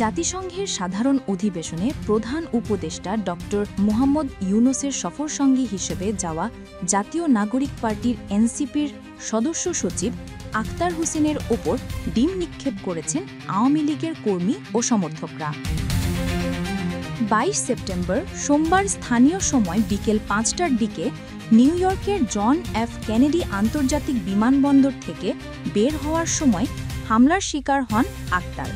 জাতিসংঘের সাধারণ অধিবেশনে প্রধান উপদেষ্টা ডক্টর মোহাম্মদ ইউনূসের সফরসঙ্গী হিসেবে যাওয়া জাতীয় নাগরিক পার্টির এনসিপির সদস্য সচিব আখতার হোসেনের ওপর ডিম নিক্ষেপ করেছেন আওয়ামী লীগের কর্মী ও সমর্থকরা। ২২ সেপ্টেম্বর সোমবার স্থানীয় সময় বিকেল ৫টার দিকে নিউ ইয়র্কের জন এফ কেনেডি আন্তর্জাতিক বিমানবন্দর থেকে বের হওয়ার সময় হামলার শিকার হন আখতার।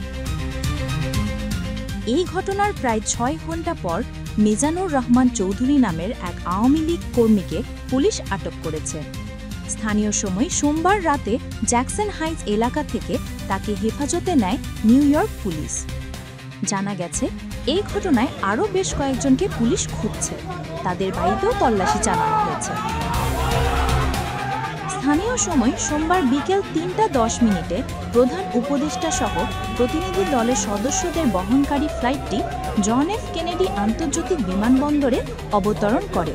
এই ঘটনার প্রায় ৬ ঘণ্টা পর মিজানুর রহমান চৌধুরী নামের এক আওয়ামী লীগ কর্মীকে পুলিশ আটক করেছে। স্থানীয় সময় সোমবার রাতে জ্যাকসন হাইটস এলাকা থেকে তাকে হেফাজতে নেয় নিউ ইয়র্ক পুলিশ। জানা গেছে, এই ঘটনায় আরও বেশ কয়েকজনকে পুলিশ খুঁজছে, তাদের বাড়িতেও তল্লাশি চালানো হয়েছে। স্থানীয় সময় সোমবার বিকেল ৩টা ১০ প্রধান উপদেষ্টা সহ প্রতিনিধি দলের সদস্যদের বহনকারী ফ্লাইটটি জন এফ কেনেডি আন্তর্জাতিক বিমানবন্দরে অবতরণ করে।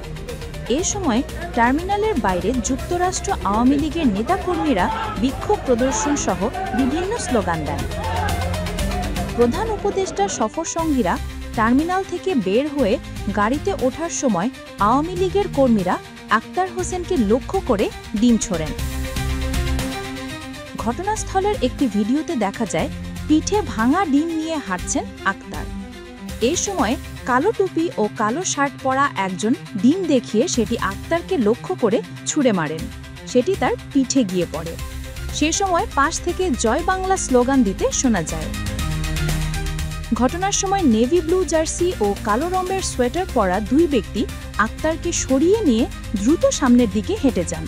এ সময় টার্মিনালের বাইরে যুক্তরাষ্ট্র আওয়ামী লীগের নেতাকর্মীরা বিক্ষোভ প্রদর্শন সহ বিভিন্ন স্লোগান দেন। প্রধান উপদেষ্টার সফরসঙ্গীরা টার্মিনাল থেকে বের হয়ে গাড়িতে ওঠার সময় আওয়ামী লীগের কর্মীরা আখতার হোসেনকে লক্ষ্য করে ডিম ছোড়েন। ঘটনাস্থলের একটি ভিডিওতে দেখা যায় পিঠে ভাঙা ডিম নিয়ে হাঁটছেন আখতার। এই সময় কালো টুপি ও কালো শার্ট পরা একজন ডিম দেখিয়ে সেটি আখতারকে লক্ষ্য করে ছুঁড়ে মারেন, সেটি তার পিঠে গিয়ে পড়ে। সে সময় পাশ থেকে জয় বাংলা স্লোগান দিতে শোনা যায়। ঘটনার সময় নেভি ব্লু জার্সি ও কালো রঙের সোয়েটার পরা দুই ব্যক্তি আখতারকে সরিয়ে নিয়ে দ্রুত সামনের দিকে হেঁটে যান।